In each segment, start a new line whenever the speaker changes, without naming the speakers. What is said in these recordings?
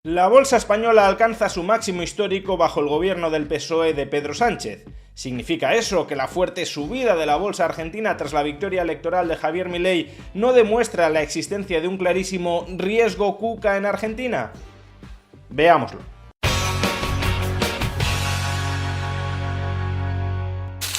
La bolsa española alcanza su máximo histórico bajo el gobierno del PSOE de Pedro Sánchez. ¿Significa eso que la fuerte subida de la bolsa argentina tras la victoria electoral de Javier Milei no demuestra la existencia de un clarísimo riesgo cuca en Argentina? Veámoslo.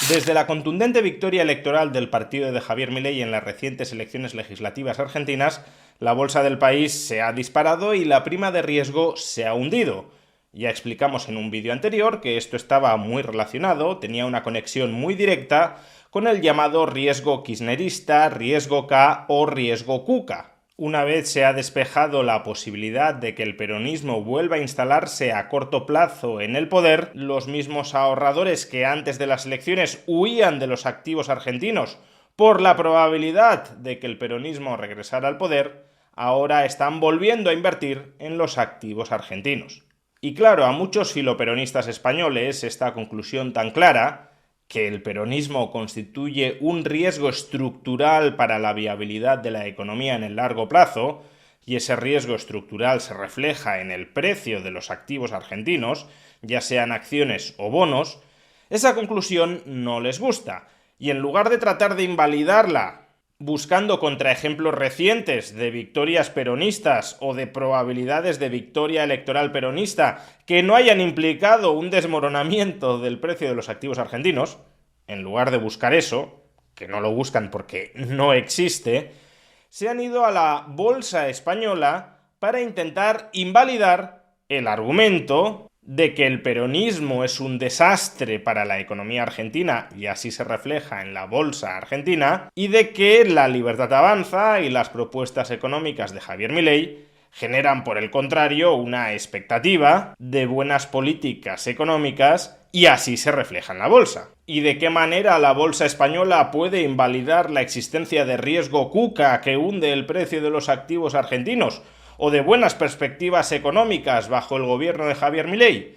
Desde la contundente victoria electoral del partido de Javier Milei en las recientes elecciones legislativas argentinas, la bolsa del país se ha disparado y la prima de riesgo se ha hundido. Ya explicamos en un vídeo anterior que esto estaba muy relacionado, tenía una conexión muy directa con el llamado riesgo kirchnerista, riesgo K o riesgo cuca. Una vez se ha despejado la posibilidad de que el peronismo vuelva a instalarse a corto plazo en el poder, los mismos ahorradores que antes de las elecciones huían de los activos argentinos por la probabilidad de que el peronismo regresara al poder, ahora están volviendo a invertir en los activos argentinos. Y claro, a muchos filoperonistas españoles esta conclusión tan clara, que el peronismo constituye un riesgo estructural para la viabilidad de la economía en el largo plazo, y ese riesgo estructural se refleja en el precio de los activos argentinos, ya sean acciones o bonos, esa conclusión no les gusta, y en lugar de tratar de invalidarla buscando contraejemplos recientes de victorias peronistas o de probabilidades de victoria electoral peronista que no hayan implicado un desmoronamiento del precio de los activos argentinos, en lugar de buscar eso, que no lo buscan porque no existe, se han ido a la bolsa española para intentar invalidar el argumento de que el peronismo es un desastre para la economía argentina, y así se refleja en la bolsa argentina, y de que la Libertad Avanza y las propuestas económicas de Javier Milei generan, por el contrario, una expectativa de buenas políticas económicas, y así se refleja en la bolsa. ¿Y de qué manera la bolsa española puede invalidar la existencia de riesgo cuca que hunde el precio de los activos argentinos? ¿O de buenas perspectivas económicas bajo el gobierno de Javier Milei?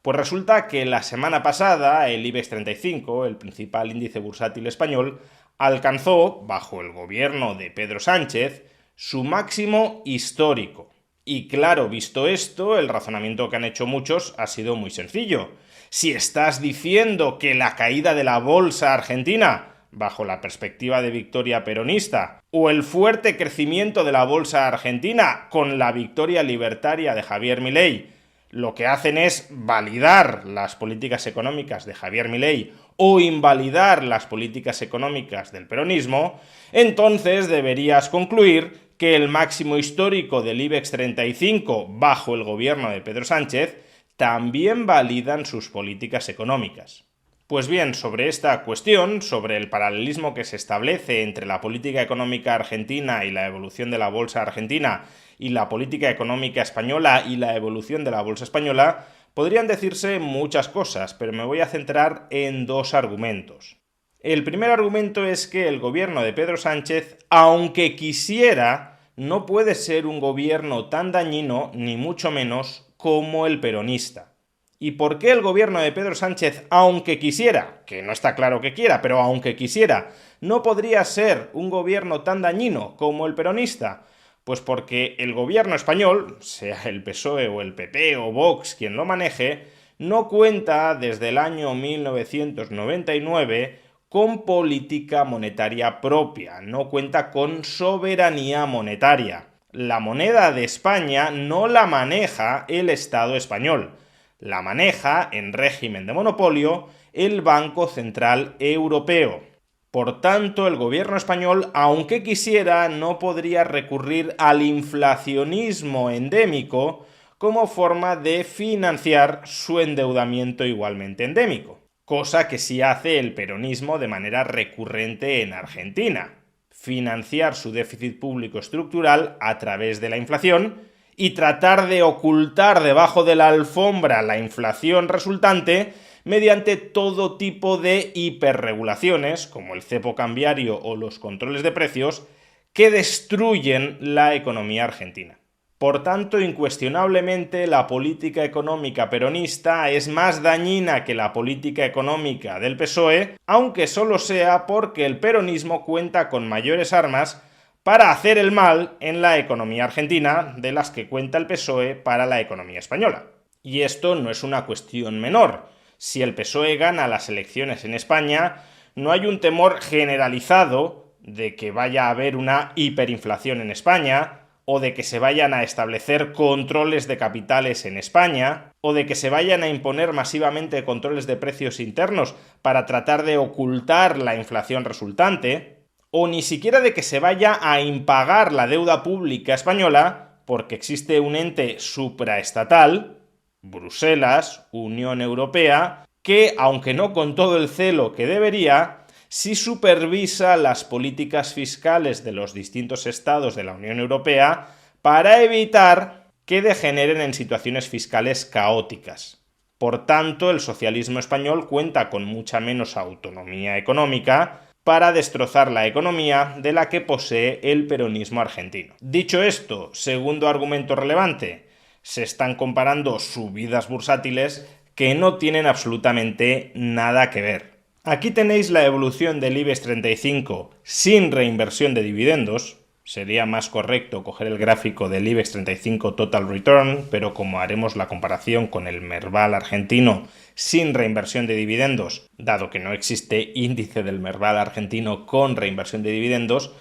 Pues resulta que la semana pasada el IBEX 35, el principal índice bursátil español, alcanzó, bajo el gobierno de Pedro Sánchez, su máximo histórico. Y claro, visto esto, el razonamiento que han hecho muchos ha sido muy sencillo. Si estás diciendo que la caída de la bolsa argentina, bajo la perspectiva de victoria peronista, o el fuerte crecimiento de la bolsa argentina con la victoria libertaria de Javier Milei, lo que hacen es validar las políticas económicas de Javier Milei o invalidar las políticas económicas del peronismo, entonces deberías concluir que el máximo histórico del IBEX 35 bajo el gobierno de Pedro Sánchez también validan sus políticas económicas. Pues bien, sobre esta cuestión, sobre el paralelismo que se establece entre la política económica argentina y la evolución de la bolsa argentina y la política económica española y la evolución de la bolsa española, podrían decirse muchas cosas, pero me voy a centrar en dos argumentos. El primer argumento es que el gobierno de Pedro Sánchez, aunque quisiera, no puede ser un gobierno tan dañino, ni mucho menos, como el peronista. ¿Y por qué el gobierno de Pedro Sánchez, aunque quisiera, que no está claro que quiera, pero aunque quisiera, no podría ser un gobierno tan dañino como el peronista? Pues porque el gobierno español, sea el PSOE o el PP o Vox quien lo maneje, no cuenta desde el año 1999 con política monetaria propia, no cuenta con soberanía monetaria. La moneda de España no la maneja el Estado español. La maneja, en régimen de monopolio, el Banco Central Europeo. Por tanto, el gobierno español, aunque quisiera, no podría recurrir al inflacionismo endémico como forma de financiar su endeudamiento igualmente endémico, cosa que sí hace el peronismo de manera recurrente en Argentina: financiar su déficit público estructural a través de la inflación y tratar de ocultar debajo de la alfombra la inflación resultante mediante todo tipo de hiperregulaciones, como el cepo cambiario o los controles de precios, que destruyen la economía argentina. Por tanto, incuestionablemente, la política económica peronista es más dañina que la política económica del PSOE, aunque solo sea porque el peronismo cuenta con mayores armas para hacer el mal en la economía argentina de las que cuenta el PSOE para la economía española. Y esto no es una cuestión menor. Si el PSOE gana las elecciones en España, no hay un temor generalizado de que vaya a haber una hiperinflación en España, o de que se vayan a establecer controles de capitales en España, o de que se vayan a imponer masivamente controles de precios internos para tratar de ocultar la inflación resultante, o ni siquiera de que se vaya a impagar la deuda pública española porque existe un ente supraestatal, Bruselas, Unión Europea, que, aunque no con todo el celo que debería, sí supervisa las políticas fiscales de los distintos estados de la Unión Europea para evitar que degeneren en situaciones fiscales caóticas. Por tanto, el socialismo español cuenta con mucha menos autonomía económica para destrozar la economía de la que posee el peronismo argentino. Dicho esto, segundo argumento relevante, se están comparando subidas bursátiles que no tienen absolutamente nada que ver. Aquí tenéis la evolución del IBEX 35 sin reinversión de dividendos. Sería más correcto coger el gráfico del IBEX 35 Total Return, pero como haremos la comparación con el Merval argentino sin reinversión de dividendos, dado que no existe índice del Merval argentino con reinversión de dividendos,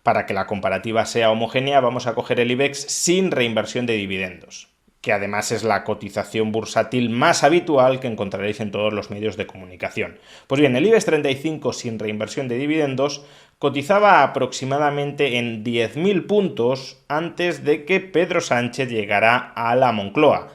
para que la comparativa sea homogénea vamos a coger el IBEX sin reinversión de dividendos, que además es la cotización bursátil más habitual que encontraréis en todos los medios de comunicación. Pues bien, el IBEX 35 sin reinversión de dividendos cotizaba aproximadamente en 10.000 puntos antes de que Pedro Sánchez llegara a la Moncloa.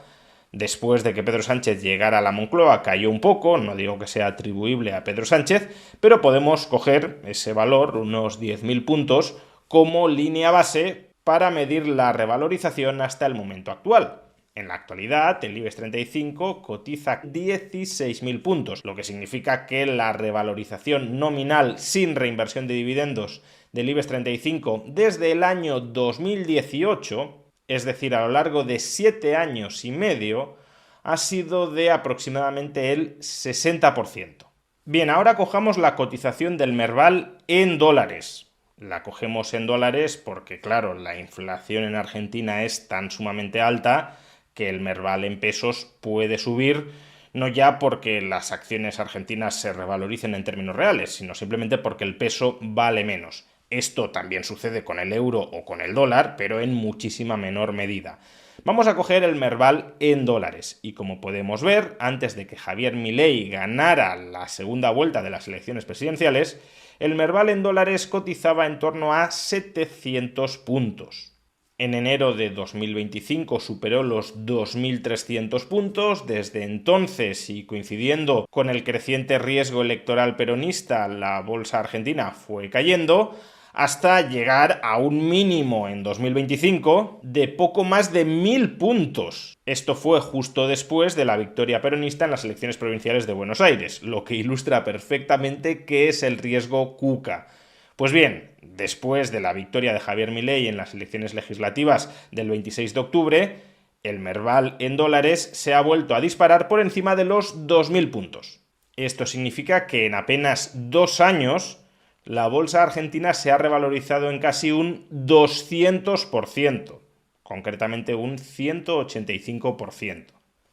Después de que Pedro Sánchez llegara a la Moncloa cayó un poco, no digo que sea atribuible a Pedro Sánchez, pero podemos coger ese valor, unos 10.000 puntos, como línea base para medir la revalorización hasta el momento actual. En la actualidad, el IBEX 35 cotiza 16.000 puntos, lo que significa que la revalorización nominal sin reinversión de dividendos del IBEX 35 desde el año 2018, es decir, a lo largo de 7 años y medio, ha sido de aproximadamente el 60%. Bien, ahora cojamos la cotización del Merval en dólares. La cogemos en dólares porque, claro, la inflación en Argentina es tan sumamente alta que el Merval en pesos puede subir, no ya porque las acciones argentinas se revaloricen en términos reales, sino simplemente porque el peso vale menos. Esto también sucede con el euro o con el dólar, pero en muchísima menor medida. Vamos a coger el Merval en dólares y, como podemos ver, antes de que Javier Milei ganara la segunda vuelta de las elecciones presidenciales, el Merval en dólares cotizaba en torno a 700 puntos. En enero de 2025 superó los 2.300 puntos, desde entonces y coincidiendo con el creciente riesgo electoral peronista, la bolsa argentina fue cayendo, hasta llegar a un mínimo en 2025 de poco más de 1.000 puntos. Esto fue justo después de la victoria peronista en las elecciones provinciales de Buenos Aires, lo que ilustra perfectamente qué es el riesgo KUKA. Pues bien, después de la victoria de Javier Milei en las elecciones legislativas del 26 de octubre, el Merval en dólares se ha vuelto a disparar por encima de los 2.000 puntos. Esto significa que en apenas 2 años la bolsa argentina se ha revalorizado en casi un 200%, concretamente un 185%.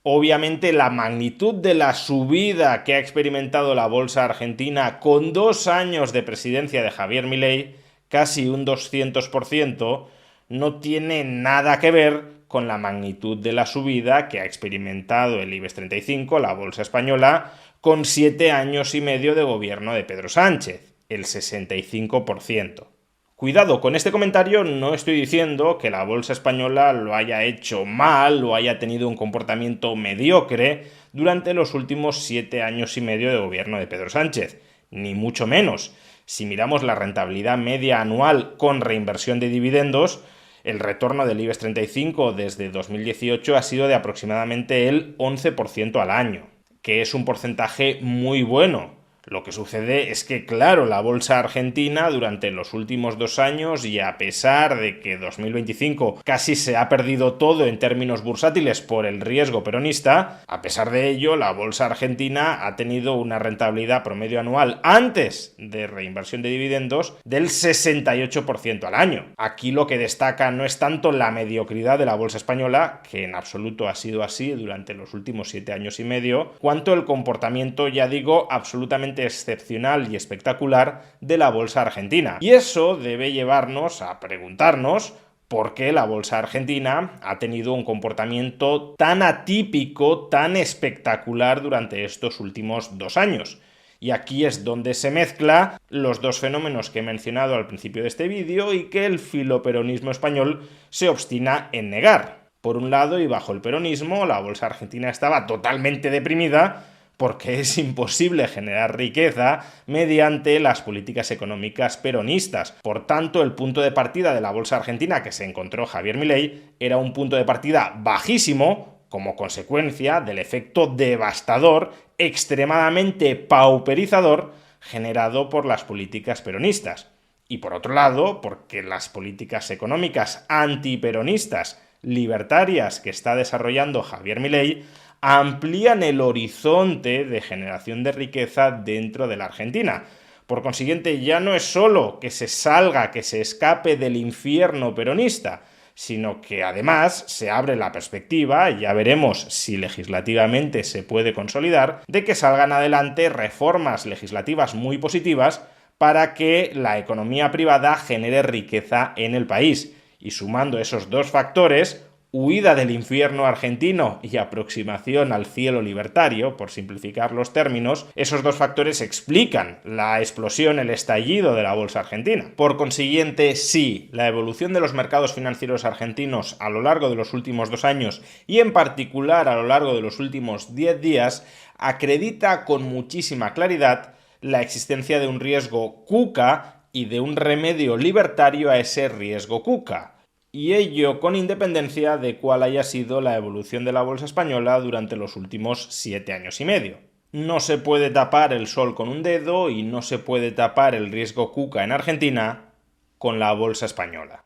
Obviamente la magnitud de la subida que ha experimentado la bolsa argentina con 2 años de presidencia de Javier Milei, casi un 200%, no tiene nada que ver con la magnitud de la subida que ha experimentado el IBEX 35, la bolsa española, con 7 años y medio de gobierno de Pedro Sánchez, el 65%. Cuidado, con este comentario no estoy diciendo que la bolsa española lo haya hecho mal o haya tenido un comportamiento mediocre durante los últimos 7 años y medio de gobierno de Pedro Sánchez, ni mucho menos. Si miramos la rentabilidad media anual con reinversión de dividendos, el retorno del IBEX 35 desde 2018 ha sido de aproximadamente el 11% al año, que es un porcentaje muy bueno. Lo que sucede es que, claro, la bolsa argentina durante los últimos 2 años, y a pesar de que 2025 casi se ha perdido todo en términos bursátiles por el riesgo peronista, a pesar de ello, la bolsa argentina ha tenido una rentabilidad promedio anual antes de reinversión de dividendos del 68% al año. Aquí lo que destaca no es tanto la mediocridad de la bolsa española, que en absoluto ha sido así durante los últimos 7 años y medio, cuanto el comportamiento, ya digo, absolutamente excepcional y espectacular de la bolsa argentina. Y eso debe llevarnos a preguntarnos por qué la bolsa argentina ha tenido un comportamiento tan atípico, tan espectacular durante estos últimos 2 años. Y aquí es donde se mezcla los dos fenómenos que he mencionado al principio de este vídeo y que el filoperonismo español se obstina en negar. Por un lado, y bajo el peronismo, la bolsa argentina estaba totalmente deprimida porque es imposible generar riqueza mediante las políticas económicas peronistas. Por tanto, el punto de partida de la bolsa argentina que se encontró Javier Milei era un punto de partida bajísimo como consecuencia del efecto devastador, extremadamente pauperizador, generado por las políticas peronistas. Y por otro lado, porque las políticas económicas antiperonistas, libertarias que está desarrollando Javier Milei, amplían el horizonte de generación de riqueza dentro de la Argentina. Por consiguiente, ya no es solo que se salga, que se escape del infierno peronista, sino que además se abre la perspectiva, y ya veremos si legislativamente se puede consolidar, de que salgan adelante reformas legislativas muy positivas para que la economía privada genere riqueza en el país. Y sumando esos dos factores, huida del infierno argentino y aproximación al cielo libertario, por simplificar los términos, esos dos factores explican la explosión, el estallido de la bolsa argentina. Por consiguiente, sí, la evolución de los mercados financieros argentinos a lo largo de los últimos 2 años y en particular a lo largo de los últimos 10 días acredita con muchísima claridad la existencia de un riesgo KUKA y de un remedio libertario a ese riesgo KUKA. Y ello con independencia de cuál haya sido la evolución de la bolsa española durante los últimos 7 años y medio. No se puede tapar el sol con un dedo y no se puede tapar el riesgo KUKA en Argentina con la bolsa española.